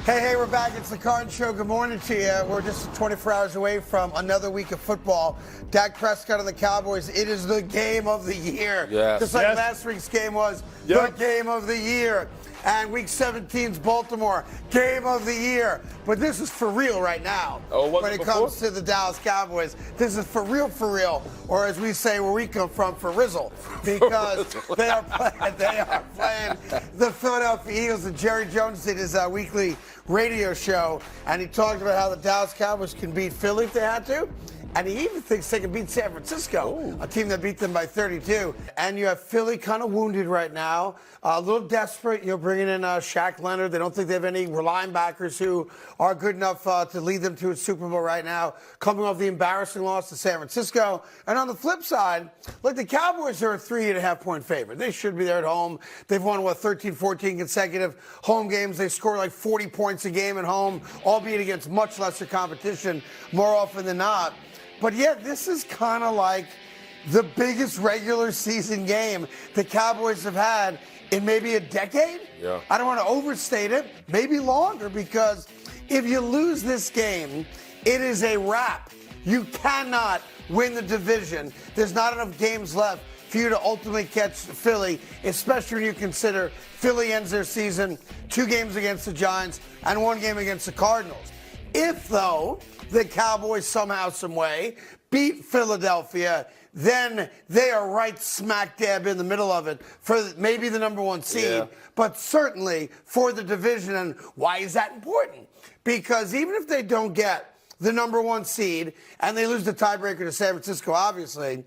Hey, we're back. It's the Carton Show. Good morning to you. We're just 24 hours away from another week of football. Dak Prescott and the Cowboys. It is the game of the year. Yes. Just like last week's game was the game of the year. And week 17's Baltimore, game of the year. But this is for real right now. When it comes to the Dallas Cowboys, this is for real, or as we say where we come from, for Rizzle, because they are playing the Philadelphia Eagles. And Jerry Jones did his weekly radio show, and he talked about how the Dallas Cowboys can beat Philly if they had to. And he even thinks they can beat San Francisco, a team that beat them by 32. And you have Philly kind of wounded right now, a little desperate. You're bringing in Shaq Leonard. They don't think they have any linebackers who are good enough to lead them to a Super Bowl right now, coming off the embarrassing loss to San Francisco. And on the flip side, look, the Cowboys are a 3.5-point favorite. They should be there at home. They've won, 13, 14 consecutive home games. They score like 40 points a game at home, albeit against much lesser competition more often than not. But yet, this is kind of like the biggest regular season game the Cowboys have had in maybe a decade. Yeah. I don't want to overstate it, maybe longer, because if you lose this game, it is a wrap. You cannot win the division. There's not enough games left for you to ultimately catch Philly, especially when you consider Philly ends their season 2 games against the Giants and 1 game against the Cardinals. If, though, the Cowboys somehow, some way, beat Philadelphia, then they are right smack dab in the middle of it for maybe the number 1 seed, but certainly for the division. And why is that important? Because even if they don't get the number 1 seed and they lose the tiebreaker to San Francisco, obviously,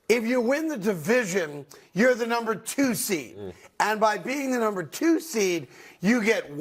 if you win the division, you're the number 2 seed. And by being the number 2 seed, you get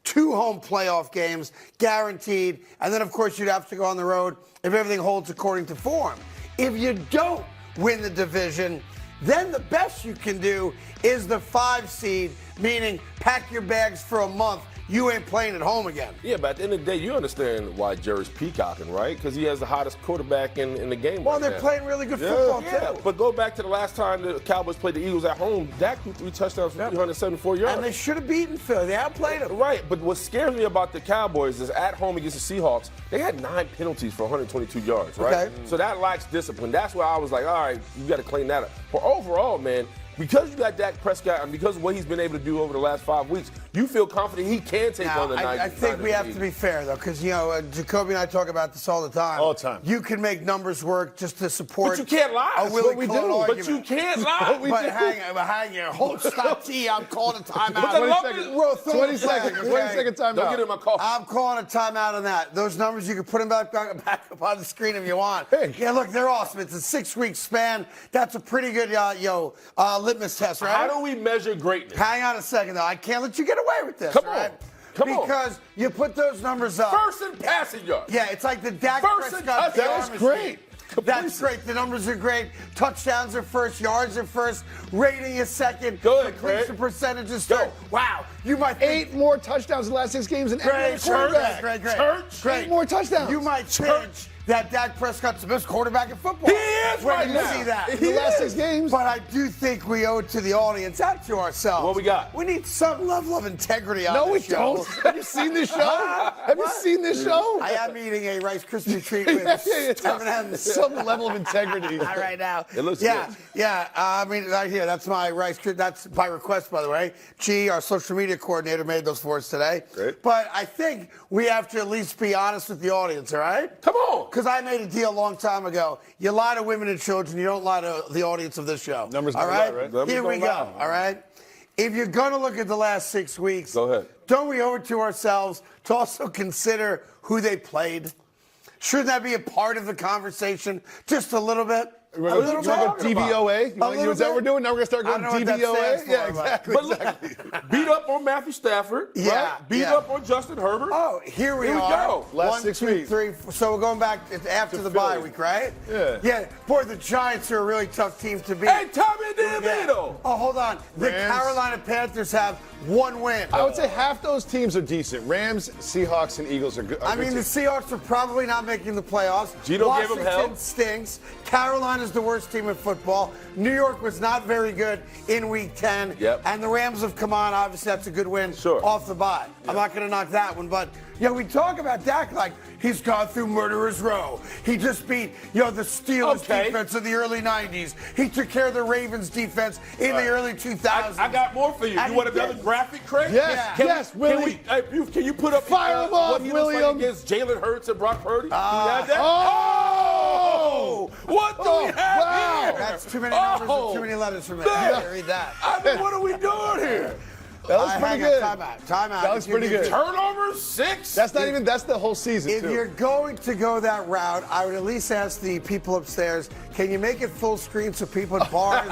2 home playoff games guaranteed, and then of course you'd have to go on the road if everything holds according to form. If you don't win the division, then the best you can do is the 5 seed, meaning pack your bags for a month. You ain't playing at home again. Yeah, but at the end of the day, you understand why Jerry's peacocking, right? Because he has the hottest quarterback in the game. Well, they're playing really good football, too. But go back to the last time the Cowboys played the Eagles at home. Dak threw 3 touchdowns for 374 yards. And they should have beaten Philly. They outplayed them. Right, but what scares me about the Cowboys is at home against the Seahawks, they had 9 penalties for 122 yards, right? Okay. So that lacks discipline. That's why I was like, all right, you got to clean that up. But overall, man, because you got Dak Prescott and because of what he's been able to do over the last 5 weeks, you feel confident he can take on the Niners. I think we have to be fair, though, because, Jacoby and I talk about this all the time. All the time. You can make numbers work just to support. But you can't lie. A Willie we Cole do. argument. But you can't lie. But hang your whole stop T. I'm calling a timeout. 20 seconds. 20-second timeout. Don't get in my car. I'm calling a timeout on that. Those numbers, you can put them back up on the screen if you want. Hey. Yeah, look, they're awesome. It's a 6-week span. That's a pretty good litmus test, right? How do we measure greatness? Hang on a second, though. I can't let you get away with this. Come right? on. Come on. Because you put those numbers up. First in passing yards. Yeah, it's like the Dak First and Prescott. that's great. That's great. The numbers are great. Touchdowns are first. Yards are first. Rating is second. Go ahead, Completion Craig. percentage is third. Go. Wow. You might think 8 more touchdowns in the last 6 games than any other quarterback. Great. 8 more touchdowns. You might think that Dak Prescott's the best quarterback in football. He is when right you now. see that. In the last 6 games. But I do think we owe it to the audience and to ourselves. What we got? We need some level of integrity on No, we this show. don't. Have you seen this show? Have you seen this show? I am eating a Rice Krispie treat with M&M's. Some level of integrity. All right now. It looks good. good. Yeah. I mean, right here. That's my Rice Krispie. That's by request, by the way. G, our social media coordinator, made those for us today. Great. But I think we have to at least be honest with the audience, all right? Come on. Because I made a deal a long time ago. You lie to women and children. You don't lie to the audience of this show. Numbers all don't right? lie, right? Numbers Here we don't go. lie. All right? If you're going to look at the last 6 weeks, Go ahead. don't we owe it to ourselves to also consider who they played? Shouldn't that be a part of the conversation just a little bit? You want to go DVOA? Is that what we're doing? Now we're going to start going DVOA? Yeah, exactly. But look, beat up on Matthew Stafford. Yeah, Right? Beat yeah. up on Justin Herbert. Oh, here we Here we are. go. Last 1, 6 2, weeks. 3. So we're going back after the bye Philly. week, right? Yeah. Yeah. Boy, the Giants are a really tough team to beat. Hey, Tommy DeVito. Oh, hold on. The Rams. Carolina Panthers have one win. I would say half those teams are decent. Rams, Seahawks, and Eagles are good. I mean, the Seahawks are probably not making the playoffs. Gino gave them hell. Washington stinks. Carolina's the worst team in football. New York was not very good in Week 10. Yep. And the Rams have come on. Obviously, that's a good win off the bye. Yep. I'm not going to knock that one. But, we talk about Dak like he's gone through murderer's row. He just beat, the Steelers defense of the early 90s. He took care of the Ravens defense in the early 2000s. I got more for you. You want another graphic, Craig? Yes, Willie. Can you put up Fire him off, what he looks like against Jalen Hurts and Brock Purdy? Do we have that? What do we have here? That's too many numbers and too many letters for me. I can't read that. I mean, what are we doing here? That was pretty good. Time out. That was pretty good. Turnovers, 6? That's the whole season, If you're going to go that route, I would at least ask the people upstairs, can you make it full screen so people at bars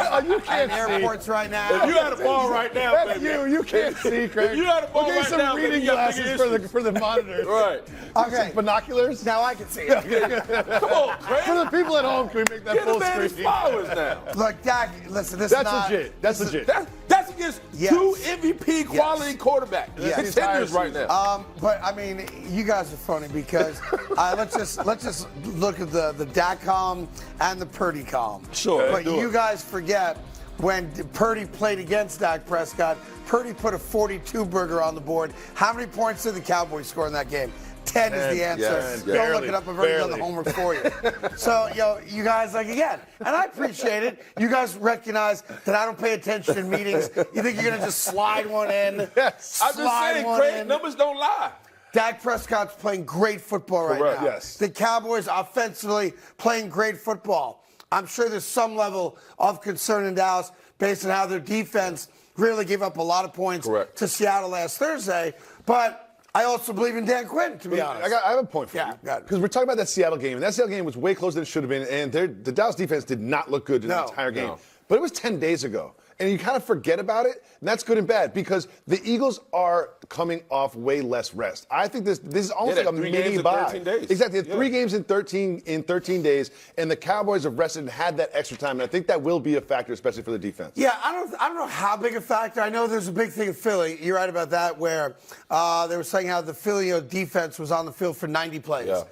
and airports right now? If you had a ball right now, That's baby. you can't see, Craig. If you had a ball right some now, reading glasses for the monitors. Right. Okay. Some binoculars. Now I can see it. Come on, Craig. For the people at home, can we make that Get full a man his screen? flowers now. Look, Dak, listen, this That's is not... legit. That's legit. That's against two MVP quality quarterbacks. Yes. Contenders right now. But I mean, you guys are funny because let's just look at the Dak-com and the Purdy-com. Sure. But you guys forget when Purdy played against Dak Prescott, Purdy put a 42-burger on the board. How many points did the Cowboys score in that game? 10 is the answer. Yes, Don't barely, look it up. I've already done the homework for you. So, you guys, again, and I appreciate it. You guys recognize that I don't pay attention in meetings. You think you're going to just slide one in? Yes. I'm just saying, Craig, numbers don't lie. Dak Prescott's playing great football right now. Yes. The Cowboys offensively playing great football. I'm sure there's some level of concern in Dallas based on how their defense really gave up a lot of points to Seattle last Thursday. But I also believe in Dan Quinn, to be honest. I have a point for you. Because we're talking about that Seattle game, and that Seattle game was way closer than it should have been, and the Dallas defense did not look good in the entire game. But it was 10 days ago. And you kind of forget about it, and that's good and bad because the Eagles are coming off way less rest. I think this is almost like a mini bye. 13 days. Exactly, 3 games in 13 days, and the Cowboys have rested and had that extra time, and I think that will be a factor, especially for the defense. Yeah, I don't know how big a factor. I know there's a big thing in Philly. You're right about that, where they were saying how the Philly defense was on the field for 90 plays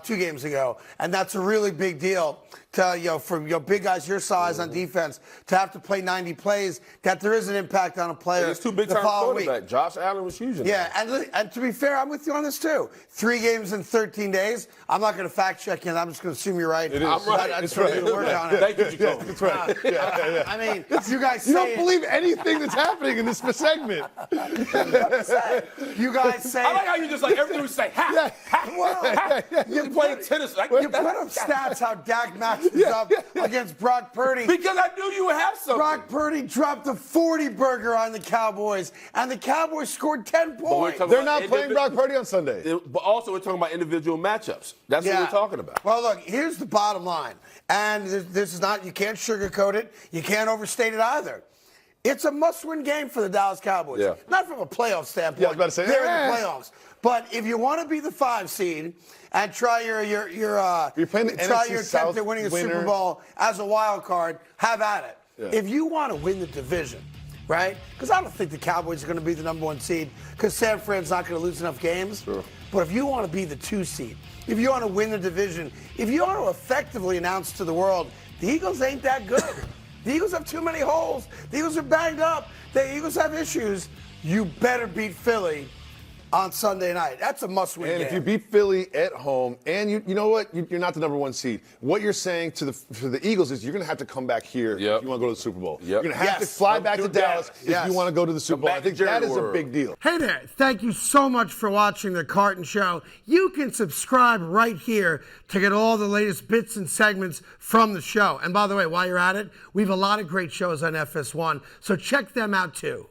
2 games ago, and that's a really big deal. For big guys your size on defense to have to play 90 plays, that there is an impact on a player. It's 2 big-time quarterbacks. Josh Allen was huge in that. And to be fair, I'm with you on this too. 3 games in 13 days. I'm not going to fact check you. I'm just going to assume you're right. It is. I'm right. I just want to work on it. Thank you, Jacoby. That's right. I mean, you guys say you don't believe anything that's happening in this segment. You guys say. I like how you just everything we say. You're playing tennis. You put up stats how Dak matches up against Brock Purdy. Because I knew you would have something. Brock Purdy dropped a 40-burger on the Cowboys, and the Cowboys scored 10 points. They're not playing Brock Purdy on Sunday. But also, we're talking about individual matchups. That's what we're talking about. Well, look, here's the bottom line. And this is not, you can't sugarcoat it. You can't overstate it either. It's a must-win game for the Dallas Cowboys. Yeah. Not from a playoff standpoint. Yeah, I was about to say, they're in the playoffs. But if you want to be the 5 seed and try your playing the try NFC your South attempt at winning a winner. Super Bowl as a wild card, have at it. Yeah. If you want to win the division, right? Because I don't think the Cowboys are going to be the number 1 seed because San Fran's not going to lose enough games. Sure. But if you want to be the 2 seed, if you want to win the division, if you want to effectively announce to the world, the Eagles ain't that good. The Eagles have too many holes. The Eagles are banged up. The Eagles have issues. You better beat Philly on Sunday night. That's a must-win game. And if you beat Philly at home, and you know what? You're not the number 1 seed. What you're saying to the Eagles is you're going to have to come back here if you want to go to the Super Bowl. You're going to have to fly back to Dallas if you want to go to the Super Bowl. I think that is a big deal. Hey there. Thank you so much for watching The Carton Show. You can subscribe right here to get all the latest bits and segments from the show. And by the way, while you're at it, we have a lot of great shows on FS1, so check them out too.